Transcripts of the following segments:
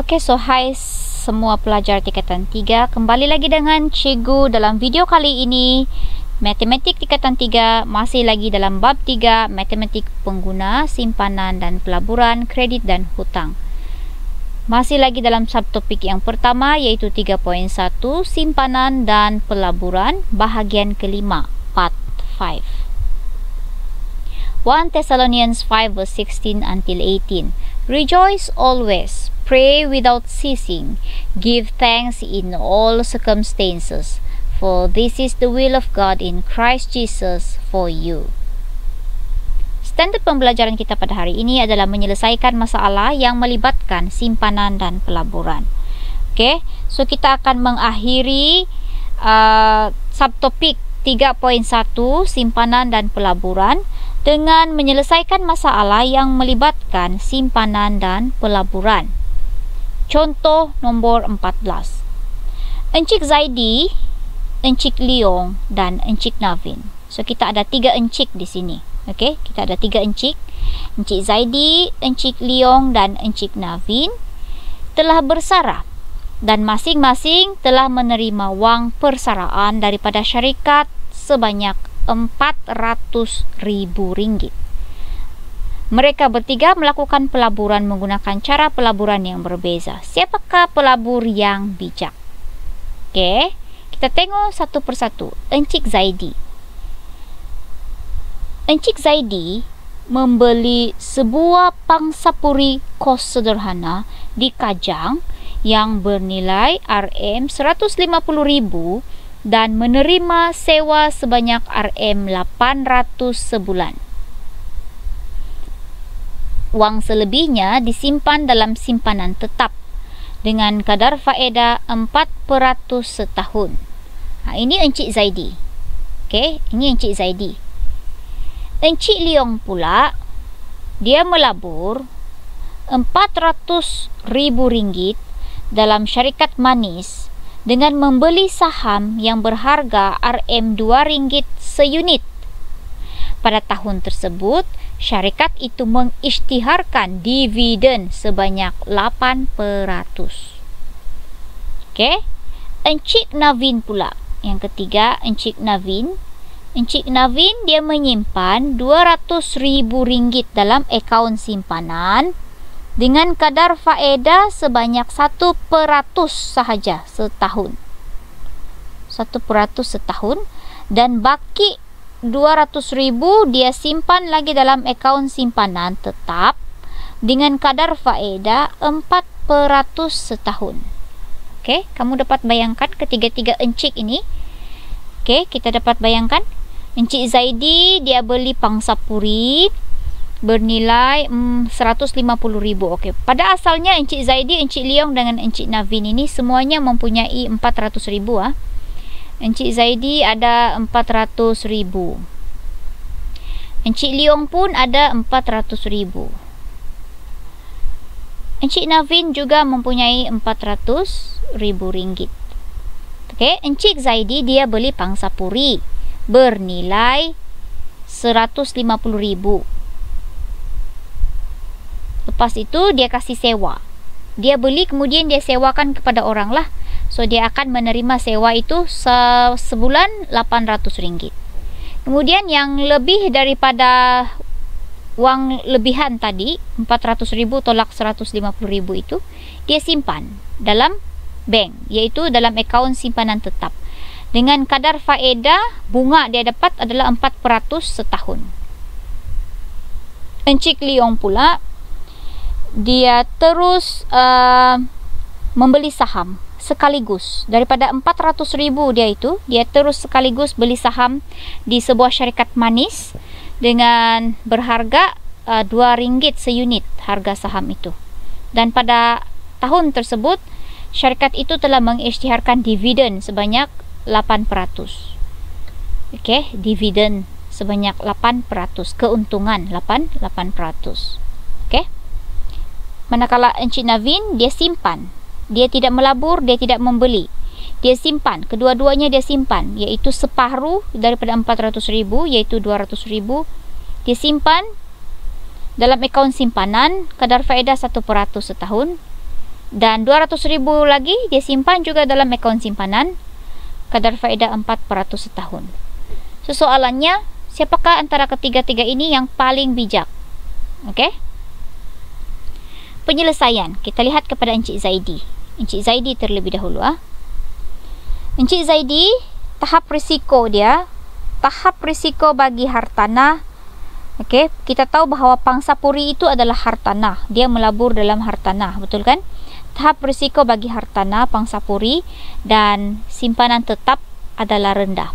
Oke, so hai semua pelajar tingkatan 3. Kembali lagi dengan Cikgu dalam video kali ini. Matematik tingkatan 3 masih lagi dalam bab 3, matematik pengguna, simpanan dan pelaburan, kredit dan hutang. Masih lagi dalam subtopik yang pertama, iaitu 3.1, simpanan dan pelaburan, bahagian kelima, part 5. 1 Thessalonians 5 verse 16 until 18. Rejoice always, pray without ceasing, give thanks in all circumstances, for this is the will of God in Christ Jesus for you. Standard pembelajaran kita pada hari ini adalah menyelesaikan masalah yang melibatkan simpanan dan pelaburan. Okay, so kita akan mengakhiri subtopik 3.1 simpanan dan pelaburan dengan menyelesaikan masalah yang melibatkan simpanan dan pelaburan. Contoh nombor 14. Encik Zaidi, Encik Leong dan Encik Navin. So kita ada 3 encik di sini. Okey, kita ada 3 encik. Encik Zaidi, Encik Leong dan Encik Navin telah bersara dan masing-masing telah menerima wang persaraan daripada syarikat sebanyak RM400,000. Mereka bertiga melakukan pelaburan menggunakan cara pelaburan yang berbeza. Siapakah pelabur yang bijak? Okey, kita tengok satu persatu. Encik Zaidi. Encik Zaidi membeli sebuah pangsapuri kos sederhana di Kajang yang bernilai RM150,000 dan menerima sewa sebanyak RM800 sebulan. Wang selebihnya disimpan dalam simpanan tetap dengan kadar faedah 4% setahun. Ini Encik Zaidi. Okey, ini Encik Zaidi. Encik Leong pula, dia melabur RM400,000 dalam syarikat manis dengan membeli saham yang berharga RM2 seunit. Pada tahun tersebut, syarikat itu mengisytiharkan dividen sebanyak 8%. Okey, Encik Navin pula. Yang ketiga, Encik Navin. Encik Navin dia menyimpan RM200,000 dalam akaun simpanan dengan kadar faedah sebanyak 1% sahaja setahun. 1% setahun, dan baki RM200,000 dia simpan lagi dalam akaun simpanan tetap dengan kadar faedah 4% setahun. Okey, kamu dapat bayangkan ketiga-tiga encik ini. Okey, kita dapat bayangkan Encik Zaidi dia beli pangsapuri bernilai RM150,000. Okey, pada asalnya Encik Zaidi, Encik Leong dengan Encik Navin ini semuanya mempunyai RM400,000. Encik Zaidi ada RM400,000. Encik Leong pun ada RM400,000. Encik Navin juga mempunyai RM400,000. Okey, Encik Zaidi dia beli pangsapuri bernilai RM150,000. Lepas itu dia kasih sewa. Dia beli kemudian dia sewakan kepada orang lah. So dia akan menerima sewa itu sebulan RM800. Kemudian yang lebih daripada wang lebihan tadi, RM400,000 tolak RM150,000 itu, dia simpan dalam bank, iaitu dalam akaun simpanan tetap. Dengan kadar faedah bunga dia dapat adalah 4% setahun. Encik Leong pula, dia terus membeli saham sekaligus. Daripada RM400,000 dia terus sekaligus beli saham di sebuah syarikat manis dengan berharga RM2 seunit harga saham itu. Dan pada tahun tersebut syarikat itu telah mengisytiharkan dividen sebanyak 8%. Okey, dividen sebanyak 8%, keuntungan 8%. Okey. Manakala Encik Navin dia simpan. Dia tidak melabur, dia tidak membeli. Dia simpan, kedua-duanya dia simpan, iaitu separuh daripada RM400,000, iaitu RM200,000. Dia simpan dalam akaun simpanan kadar faedah 1% setahun. Dan 200,000 lagi dia simpan juga dalam akaun simpanan, kadar faedah 4% setahun. So, soalannya, siapakah antara ketiga-tiga ini yang paling bijak? Okey. Penyelesaian. Kita lihat kepada Encik Zaidi. Encik Zaidi terlebih dahulu. Encik Zaidi, tahap risiko dia, tahap risiko bagi hartanah. Okey, kita tahu bahawa pangsapuri itu adalah hartanah. Dia melabur dalam hartanah, betul kan? Tahap risiko bagi hartanah, pangsapuri dan simpanan tetap adalah rendah.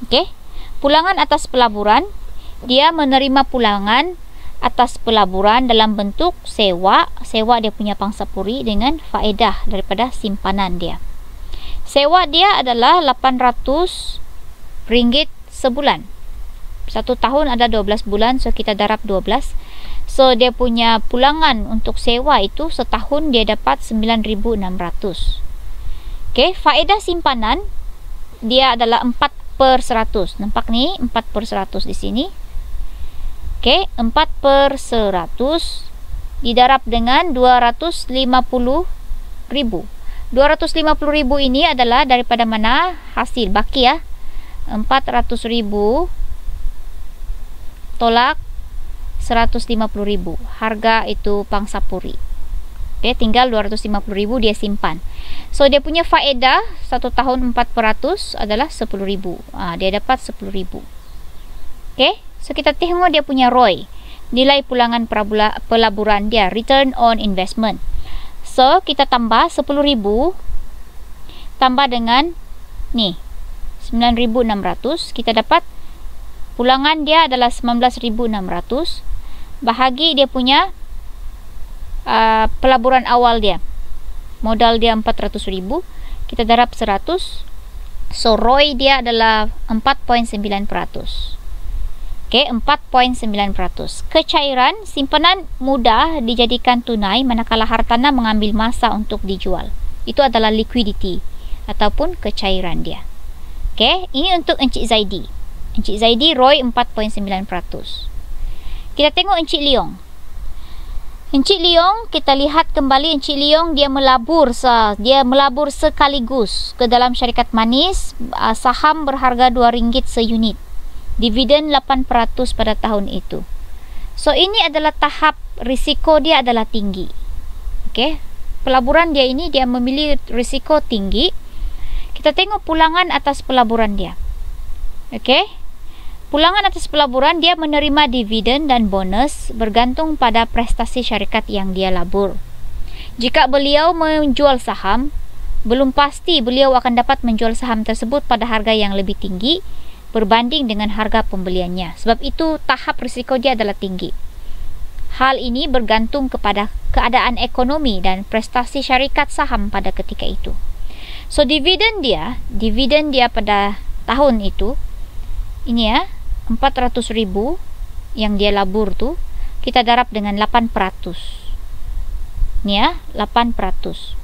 Okey. Pulangan atas pelaburan, dia menerima pulangan atas pelaburan dalam bentuk sewa. Sewa dia punya pangsapuri dengan faedah daripada simpanan dia. Sewa dia adalah RM800 sebulan. 1 tahun ada 12 bulan, so kita darab 12. So dia punya pulangan untuk sewa itu setahun dia dapat 9,600. Okey, faedah simpanan dia adalah 4/100. Nampak ni 4/100 di sini. Okey, 4/100 didarab dengan 250,000. 250,000 ini adalah daripada mana? Hasil baki 400,000 tolak 150,000. Harga itu pangsapuri. Okay, tinggal 250,000 dia simpan. So dia punya faedah 1 tahun 4% adalah 10,000. Dia dapat 10,000. Okay, so kita tengok dia punya ROI, nilai pulangan pelaburan dia, return on investment. So kita tambah 10,000 tambah dengan ni 9,600, kita dapat pulangan dia adalah 19,600 bahagi dia punya pelaburan awal dia. Modal dia 400,000, kita darab 100. So ROI dia adalah 4.9%. Okey, 4.9%. Kecairan simpanan mudah dijadikan tunai manakala hartanah mengambil masa untuk dijual. Itu adalah liquidity ataupun kecairan dia. Okey, ini untuk Encik Zaidi. Encik Zaidi ROI 4.9%. Kita tengok Encik Leong. Encik Leong, kita lihat kembali Encik Leong dia melabur sekaligus ke dalam syarikat manis, saham berharga RM2 seunit. Dividen 8% pada tahun itu. So ini adalah tahap risiko dia adalah tinggi. Okey. Pelaburan dia ini dia memilih risiko tinggi. Kita tengok pulangan atas pelaburan dia. Okey. Pulangan atas pelaburan dia menerima dividen dan bonus bergantung pada prestasi syarikat yang dia labur. Jika beliau menjual saham, belum pasti beliau akan dapat menjual saham tersebut pada harga yang lebih tinggi berbanding dengan harga pembeliannya. Sebab itu tahap risiko dia adalah tinggi. Hal ini bergantung kepada keadaan ekonomi dan prestasi syarikat saham pada ketika itu. So dividen dia pada tahun itu ini 400,000 yang dia labur tu kita darab dengan 8%. Ni 8%.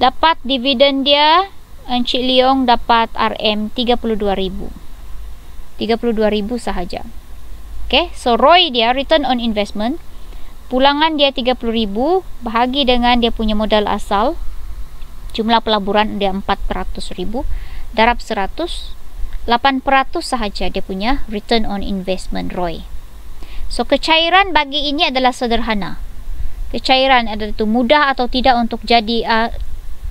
Dapat dividen dia, Encik Leong dapat RM 32,000. 32,000 sahaja. Okay, so ROI dia, return on investment, pulangan dia 30,000 bahagi dengan dia punya modal asal, jumlah pelaburan dia 400,000, darab 100, 8% sahaja dia punya return on investment ROI. So kecairan bagi ini adalah sederhana. Kecairan adalah itu mudah atau tidak untuk jadi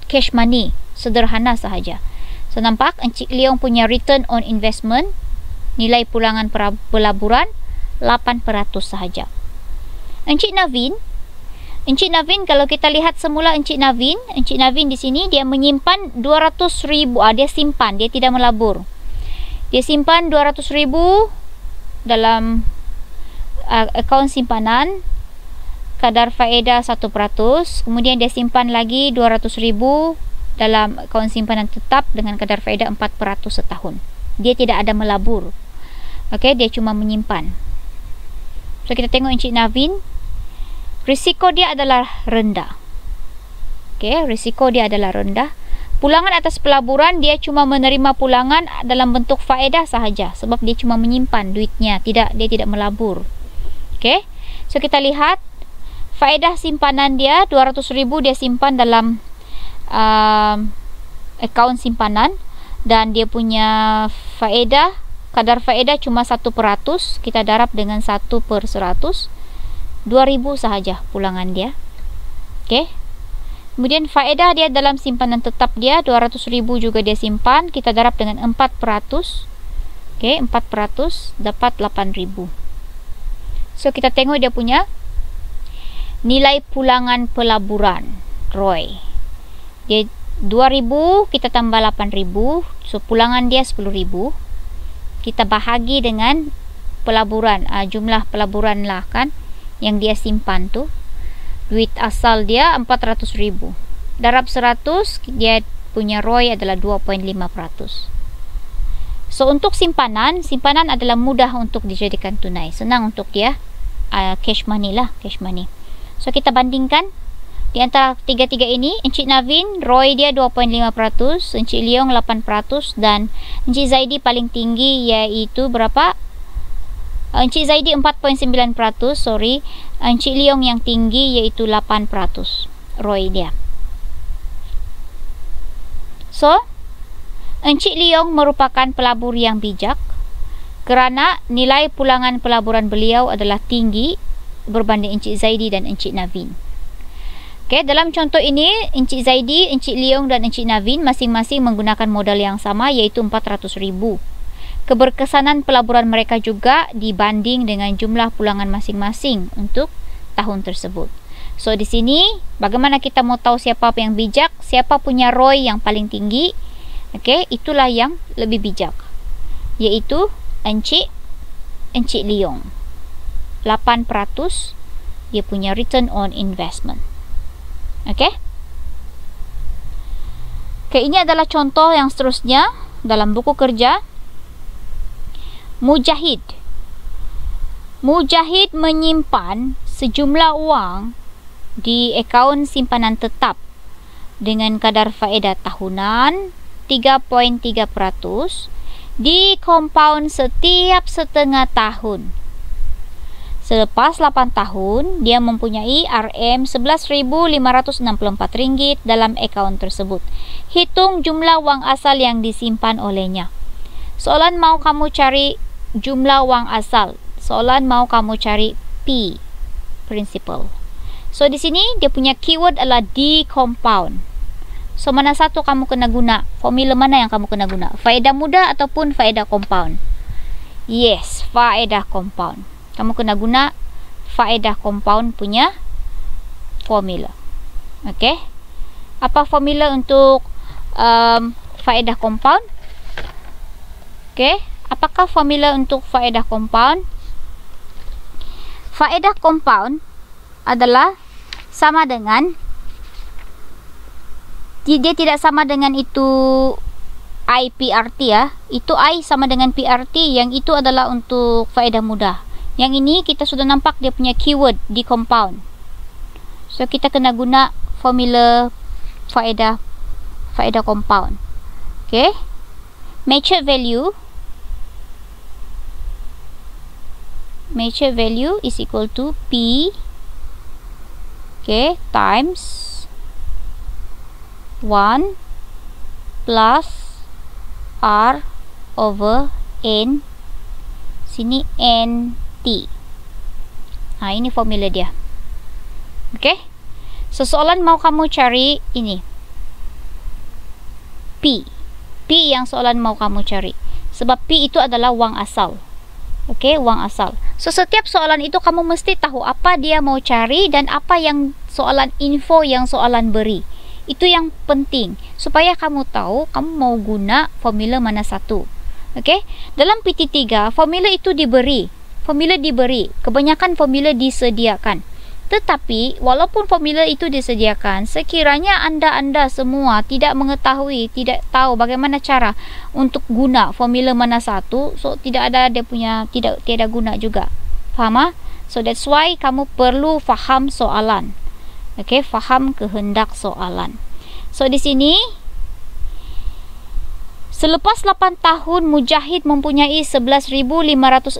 cash money, sederhana sahaja. So nampak Encik Leong punya return on investment, nilai pulangan pelaburan 8% sahaja. Encik Navin kalau kita lihat semula Encik Navin di sini dia menyimpan 200,000, dia simpan, dia tidak melabur. Dia simpan 200,000 dalam akaun simpanan, kadar faedah 1%, kemudian dia simpan lagi 200,000 dalam akaun simpanan tetap dengan kadar faedah 4% setahun. Dia tidak ada melabur. Okey, dia cuma menyimpan. So kita tengok Encik Navin, risiko dia adalah rendah. Okey, risiko dia adalah rendah. Pulangan atas pelaburan dia cuma menerima pulangan dalam bentuk faedah sahaja sebab dia cuma menyimpan duitnya, dia tidak melabur. Okey. So kita lihat faedah simpanan dia 200,000 dia simpan dalam akaun simpanan, dan dia punya faedah, kadar faedah cuma 1%. Kita darab dengan 1/100, 2,000 sahaja pulangan dia. Okey. Kemudian faedah dia dalam simpanan tetap dia 200,000 juga dia simpan, kita darab dengan 4%. Okey, 4% dapat 8,000. So kita tengok dia punya nilai pulangan pelaburan ROI. Dia 2,000, kita tambah 8,000, so pulangan dia 10,000. Kita bahagi dengan pelaburan, jumlah pelaburan lah kan yang dia simpan tu. Duit asal dia 400,000. Darab 100, dia punya ROI adalah 2.5%. So untuk simpanan adalah mudah untuk dijadikan tunai. Senang untuk dia cash money lah, cash money. So kita bandingkan di antara tiga-tiga ini. Encik Navin ROI dia 2.5%, Encik Leong 8%, dan Encik Zaidi paling tinggi iaitu berapa? Encik Zaidi 4.9%, sorry. Encik Leong yang tinggi iaitu 8% ROI dia. So, Encik Leong merupakan pelabur yang bijak kerana nilai pulangan pelaburan beliau adalah tinggi berbanding Encik Zaidi dan Encik Navin. Okay, dalam contoh ini, Encik Zaidi, Encik Leong dan Encik Navin masing-masing menggunakan modal yang sama iaitu 400,000. Keberkesanan pelaburan mereka juga dibanding dengan jumlah pulangan masing-masing untuk tahun tersebut. So di sini bagaimana kita mau tahu siapa yang bijak, siapa punya ROI yang paling tinggi? Okey, itulah yang lebih bijak, iaitu Encik Leong. 8% dia punya return on investment. Okey. Okay, ini adalah contoh yang seterusnya dalam buku kerja. Mujahid menyimpan sejumlah wang di akaun simpanan tetap dengan kadar faedah tahunan 3.3%, di compound setiap setengah tahun. Selepas 8 tahun, dia mempunyai RM11.564 dalam akaun tersebut. Hitung jumlah wang asal yang disimpan olehnya. Soalan mau kamu cari jumlah wang asal. Soalan mau kamu cari P, principal. So di sini dia punya keyword adalah D compound. So mana satu kamu kena guna? Formula mana yang kamu kena guna? Faedah muda ataupun faedah compound? Yes, faedah compound. Kamu kena guna faedah compound punya formula. Okey. Apa formula untuk faedah compound? Okey. Apakah formula untuk faedah compound? Faedah compound adalah sama dengan, dia tidak sama dengan itu I PRT ya. Itu I sama dengan PRT, yang itu adalah untuk faedah mudah. Yang ini kita sudah nampak dia punya keyword di compound. So kita kena guna formula faedah compound. Okay. Matured value is equal to P, okay, times 1 plus R over N, sini NT. Ini formula dia. Okay. So soalan mau kamu cari ini P yang soalan mau kamu cari, sebab P itu adalah wang asal. Okay, wang asal. So setiap soalan itu kamu mesti tahu apa dia mau cari dan apa yang soalan info yang soalan beri. Itu yang penting supaya kamu tahu kamu mau guna formula mana satu. Okey, dalam PT3 formula itu diberi. Kebanyakan formula disediakan. Tetapi walaupun formula itu disediakan, sekiranya anda semua tidak mengetahui, tidak tahu bagaimana cara untuk guna formula mana satu, so tidak ada dia punya tiada guna juga. Faham? So that's why kamu perlu faham soalan. Okey, faham kehendak soalan. So di sini Selepas 8 tahun, Mujahid mempunyai 11,564.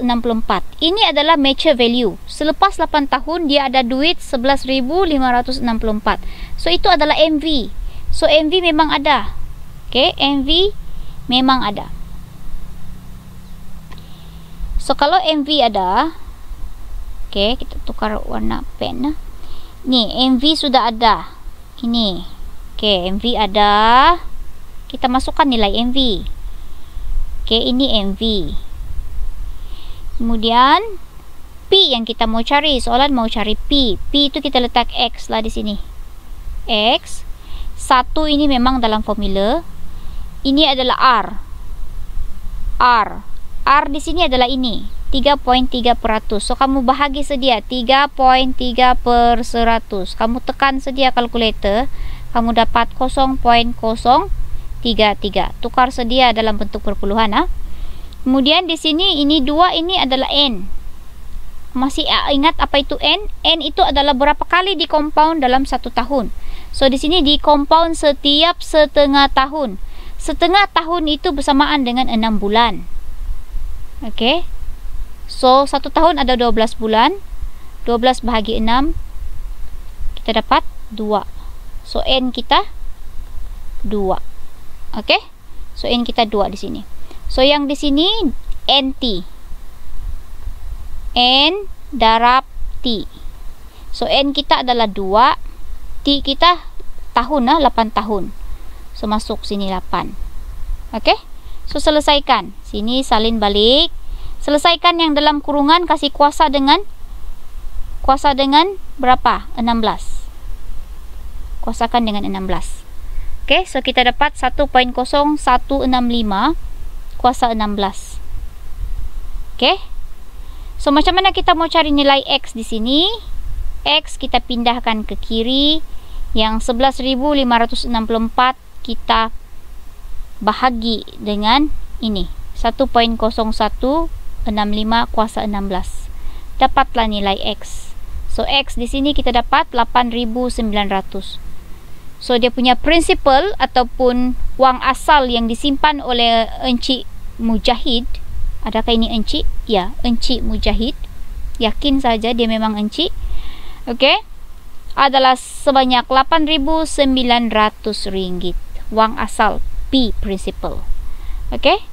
Ini adalah mature value. Selepas 8 tahun, dia ada duit 11,564. So, itu adalah MV. So, MV memang ada. Okay, MV memang ada. So, kalau MV ada, okay, kita tukar warna pen. Ni, MV sudah ada. Ini. Okay, MV ada. Kita masukkan nilai MV. Okay, ini MV. Kemudian P yang kita mau cari. Soalan mau cari P. P itu kita letak X lah di sini. X. 1 ini memang dalam formula. Ini adalah R. R. R di sini adalah ini. 3.3%. So, kamu bahagi sedia 3.3/100. Kamu tekan sedia kalkulator. Kamu dapat 0.033. Tukar sedia dalam bentuk perpuluhan. Kemudian di sini ini 2, ini adalah N. Masih ingat apa itu N? N itu adalah berapa kali di compound dalam 1 tahun. So di sini di compound setiap setengah tahun. Setengah tahun itu bersamaan dengan 6 bulan. Okey. So 1 tahun ada 12 bulan. 12 bahagi 6 kita dapat 2. So N kita 2. Okey. So N kita 2 di sini. So yang di sini NT. N darab T. So N kita adalah 2. T kita tahun 8 tahun. So masuk sini 8. Okey. So selesaikan. Sini salin balik. Selesaikan yang dalam kurungan, kasih kuasa dengan berapa? 16. Kuasakan dengan 16. Okay, so kita dapat 1.0165 kuasa 16. Okay. So macam mana kita mau cari nilai X di sini? X kita pindahkan ke kiri. Yang 11,564 kita bahagi dengan ini. 1.0165 kuasa 16. Dapatlah nilai X. So X di sini kita dapat 8,900. So dia punya prinsipal ataupun wang asal yang disimpan oleh Encik Mujahid. Adakah ini Encik? Ya, Encik Mujahid. Yakin saja dia memang Encik. Okey. Adalah sebanyak 8,900 ringgit. Wang asal P prinsipal. Okey.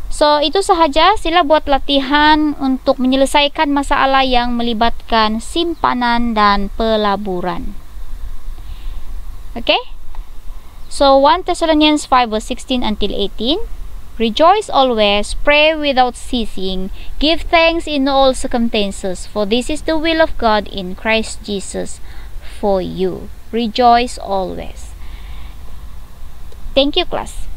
So itu sahaja. Sila buat latihan untuk menyelesaikan masalah yang melibatkan simpanan dan pelaburan. Okay. So 1 Thessalonians 5 verse 16 until 18. Rejoice always, pray without ceasing, give thanks in all circumstances, for this is the will of God in Christ Jesus for you. Rejoice always. Thank you, class.